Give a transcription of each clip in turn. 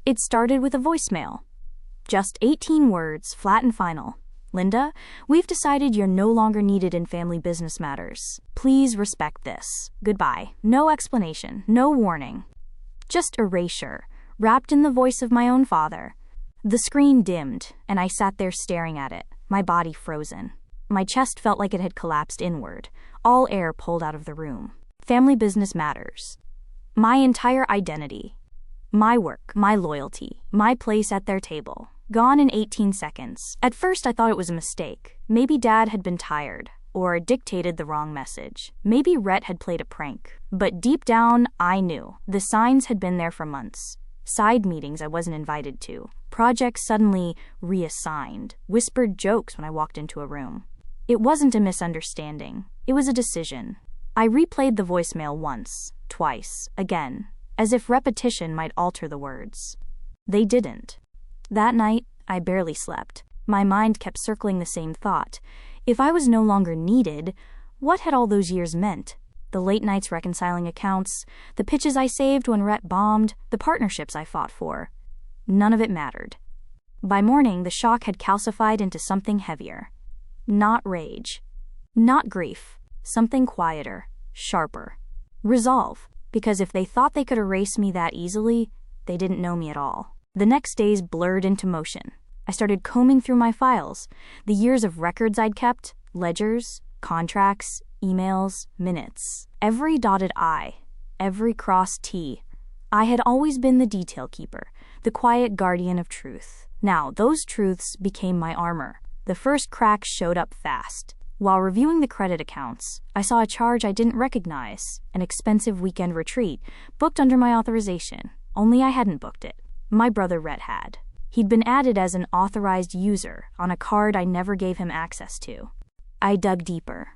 It started with a voicemail. Just 18 words, flat and final. Linda, we've decided you're no longer needed in family business matters. Please respect this. Goodbye. No explanation, no warning. Just erasure, wrapped in the voice of my own father. The screen dimmed, and I sat there staring at it, my body frozen. My chest felt like it had collapsed inward, all air pulled out of the room. Family business matters. My entire identity. My work, my loyalty, my place at their table. Gone in 18 seconds. At first I thought it was a mistake. Maybe Dad had been tired, or dictated the wrong message. Maybe Rhett had played a prank. But deep down, I knew. The signs had been there for months. Side meetings I wasn't invited to. Projects suddenly reassigned. Whispered jokes when I walked into a room. It wasn't a misunderstanding. It was a decision. I replayed the voicemail once, twice, again, as if repetition might alter the words. They didn't. That night, I barely slept. My mind kept circling the same thought. If I was no longer needed, what had all those years meant? The late nights reconciling accounts, the pitches I saved when Rhett bombed, the partnerships I fought for. None of it mattered. By morning, the shock had calcified into something heavier. Not rage. Not grief. Something quieter, sharper. Resolve. Because if they thought they could erase me that easily, they didn't know me at all. The next days blurred into motion. I started combing through my files, the years of records I'd kept, ledgers, contracts, emails, minutes. Every dotted I, every crossed T. I had always been the detail keeper, the quiet guardian of truth. Now, those truths became my armor. The first cracks showed up fast. While reviewing the credit accounts, I saw a charge I didn't recognize, an expensive weekend retreat, booked under my authorization. Only I hadn't booked it. My brother Rhett had. He'd been added as an authorized user on a card I never gave him access to. I dug deeper.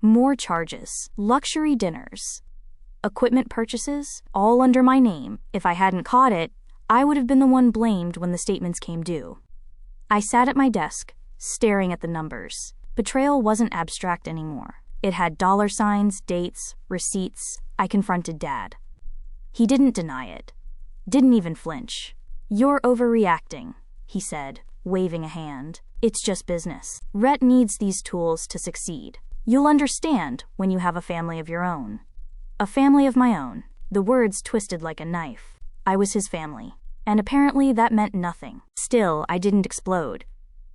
More charges, luxury dinners, equipment purchases, all under my name. If I hadn't caught it, I would have been the one blamed when the statements came due. I sat at my desk, staring at the numbers. Betrayal wasn't abstract anymore. It had dollar signs, dates, receipts. I confronted Dad. He didn't deny it. Didn't even flinch. You're overreacting, he said, waving a hand. It's just business. Rhett needs these tools to succeed. You'll understand when you have a family of your own. A family of my own. The words twisted like a knife. I was his family. And apparently that meant nothing. Still, I didn't explode.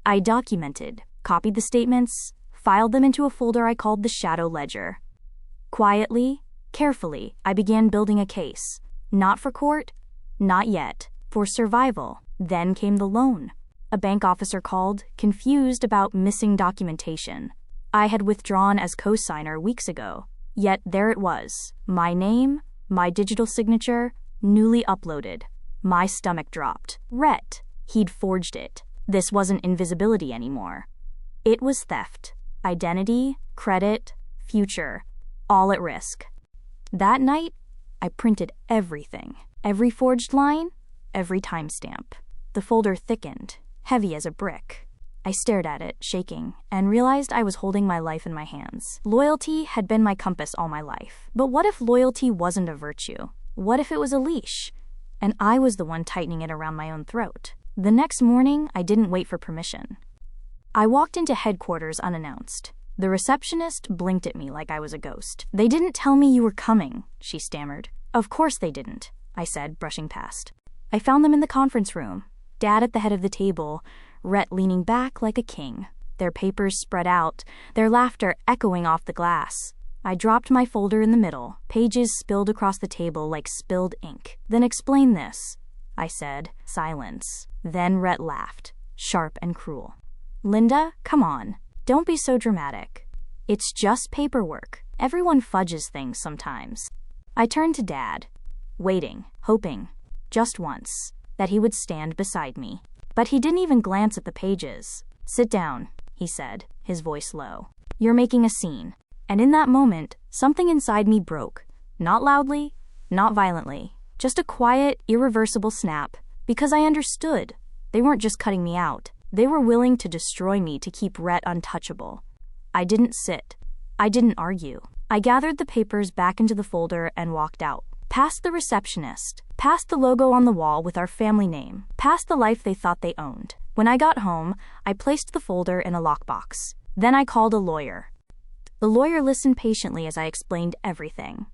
I documented, copied the statements, filed them into a folder I called the Shadow Ledger. Quietly, carefully, I began building a case. Not for court, not yet. For survival. Then came the loan. A bank officer called, confused about missing documentation. I had withdrawn as co-signer weeks ago. Yet there it was. My name, my digital signature, newly uploaded. My stomach dropped. Rhett. He'd forged it. This wasn't invisibility anymore. It was theft. Identity, credit, future. All at risk. That night, I printed everything. Every forged line, every timestamp. The folder thickened, heavy as a brick. I stared at it, shaking, and realized I was holding my life in my hands. Loyalty had been my compass all my life. But what if loyalty wasn't a virtue? What if it was a leash? And I was the one tightening it around my own throat. The next morning, I didn't wait for permission. I walked into headquarters unannounced. The receptionist blinked at me like I was a ghost. They didn't tell me you were coming, she stammered. Of course they didn't, I said, brushing past. I found them in the conference room, Dad at the head of the table, Rhett leaning back like a king, their papers spread out, their laughter echoing off the glass. I dropped my folder in the middle, pages spilled across the table like spilled ink. Then explain this, I said. Silence. Then Rhett laughed, sharp and cruel. Linda, come on. Don't be so dramatic. It's just paperwork. Everyone fudges things sometimes. I turned to Dad, waiting, hoping, just once, that he would stand beside me. But he didn't even glance at the pages. Sit down, he said, his voice low. You're making a scene. And in that moment, something inside me broke. Not loudly, not violently, just a quiet, irreversible snap. Because I understood. They weren't just cutting me out. They were willing to destroy me to keep Rhett untouchable. I didn't sit. I didn't argue. I gathered the papers back into the folder and walked out, past the receptionist, past the logo on the wall with our family name, past the life they thought they owned. When I got home, I placed the folder in a lockbox. Then I called a lawyer. The lawyer listened patiently as I explained everything.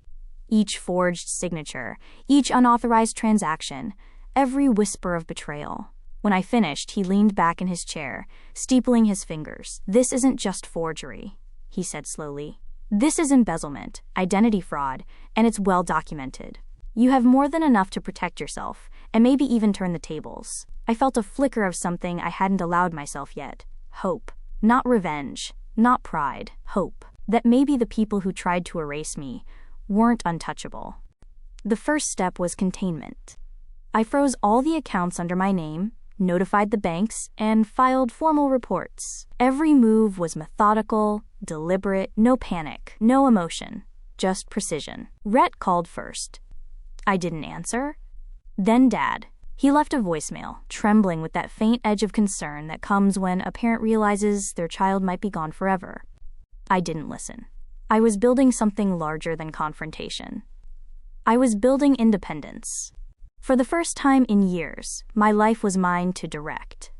Each forged signature, each unauthorized transaction, every whisper of betrayal. When I finished, he leaned back in his chair, steepling his fingers. "This isn't just forgery," he said slowly. "This is embezzlement, identity fraud, and it's well documented. You have more than enough to protect yourself, and maybe even turn the tables." I felt a flicker of something I hadn't allowed myself yet. Hope. Not revenge, not pride. Hope. That maybe the people who tried to erase me weren't untouchable. The first step was containment. I froze all the accounts under my name, notified the banks, and filed formal reports. Every move was methodical, deliberate, no panic, no emotion, just precision. Rhett called first. I didn't answer. Then Dad. He left a voicemail, trembling with that faint edge of concern that comes when a parent realizes their child might be gone forever. I didn't listen. I was building something larger than confrontation. I was building independence. For the first time in years, my life was mine to direct.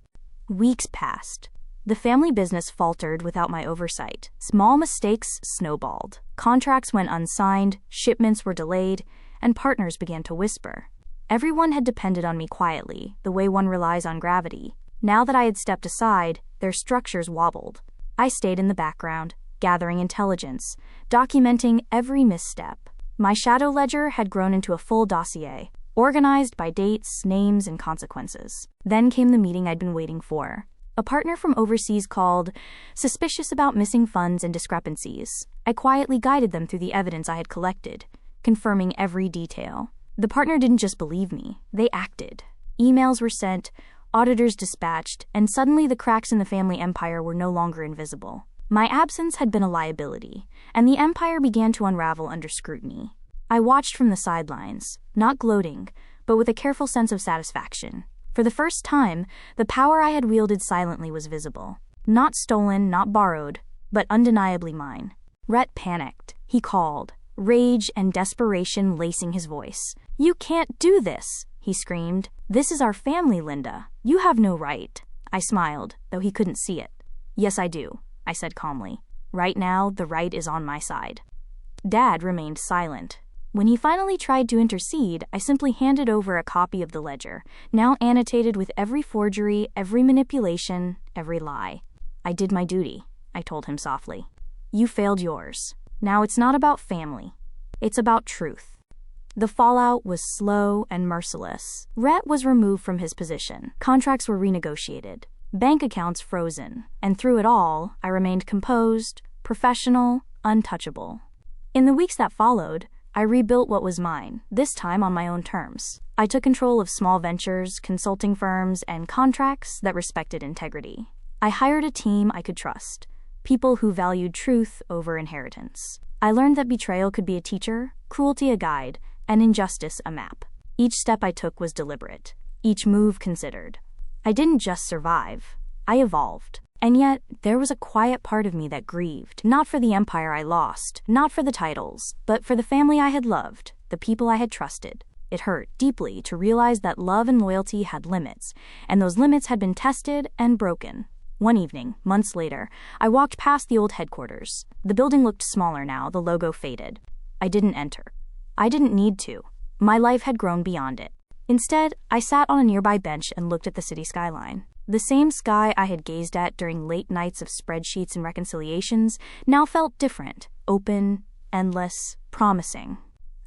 Weeks passed. The family business faltered without my oversight. Small mistakes snowballed. Contracts went unsigned, shipments were delayed, and partners began to whisper. Everyone had depended on me quietly, the way one relies on gravity. Now that I had stepped aside, their structures wobbled. I stayed in the background, gathering intelligence, documenting every misstep. My shadow ledger had grown into a full dossier, organized by dates, names, and consequences. Then came the meeting I'd been waiting for. A partner from overseas called, suspicious about missing funds and discrepancies. I quietly guided them through the evidence I had collected, confirming every detail. The partner didn't just believe me, they acted. Emails were sent, auditors dispatched, and suddenly the cracks in the family empire were no longer invisible. My absence had been a liability, and the empire began to unravel under scrutiny. I watched from the sidelines, not gloating, but with a careful sense of satisfaction. For the first time, the power I had wielded silently was visible. Not stolen, not borrowed, but undeniably mine. Rhett panicked. He called, rage and desperation lacing his voice. "You can't do this," he screamed. "This is our family, Linda. You have no right." I smiled, though he couldn't see it. "Yes, I do," I said calmly. "Right now, the right is on my side." Dad remained silent. When he finally tried to intercede, I simply handed over a copy of the ledger, now annotated with every forgery, every manipulation, every lie. "I did my duty," I told him softly. "You failed yours. Now it's not about family. It's about truth." The fallout was slow and merciless. Rhett was removed from his position. Contracts were renegotiated. Bank accounts frozen. And through it all, I remained composed, professional, untouchable. In the weeks that followed, I rebuilt what was mine, this time on my own terms. I took control of small ventures, consulting firms, and contracts that respected integrity. I hired a team I could trust, people who valued truth over inheritance. I learned that betrayal could be a teacher, cruelty a guide, and injustice a map. Each step I took was deliberate, each move considered. I didn't just survive, I evolved. And yet, there was a quiet part of me that grieved, not for the empire I lost, not for the titles, but for the family I had loved, the people I had trusted. It hurt deeply to realize that love and loyalty had limits, and those limits had been tested and broken. One evening, months later, I walked past the old headquarters. The building looked smaller now, the logo faded. I didn't enter. I didn't need to. My life had grown beyond it. Instead, I sat on a nearby bench and looked at the city skyline. The same sky I had gazed at during late nights of spreadsheets and reconciliations now felt different, open, endless, promising.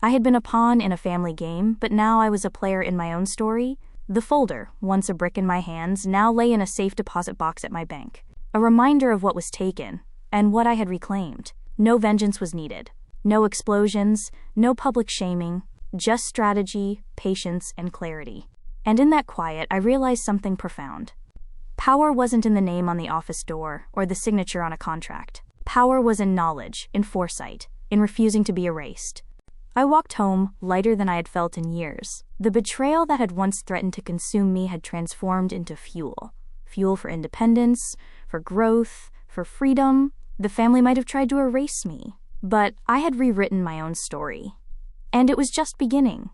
I had been a pawn in a family game, but now I was a player in my own story. The folder, once a brick in my hands, now lay in a safe deposit box at my bank. A reminder of what was taken, and what I had reclaimed. No vengeance was needed. No explosions, no public shaming, just strategy, patience, and clarity. And in that quiet, I realized something profound. Power wasn't in the name on the office door or the signature on a contract. Power was in knowledge, in foresight, in refusing to be erased. I walked home, lighter than I had felt in years. The betrayal that had once threatened to consume me had transformed into fuel. Fuel for independence, for growth, for freedom. The family might have tried to erase me, but I had rewritten my own story. And it was just beginning.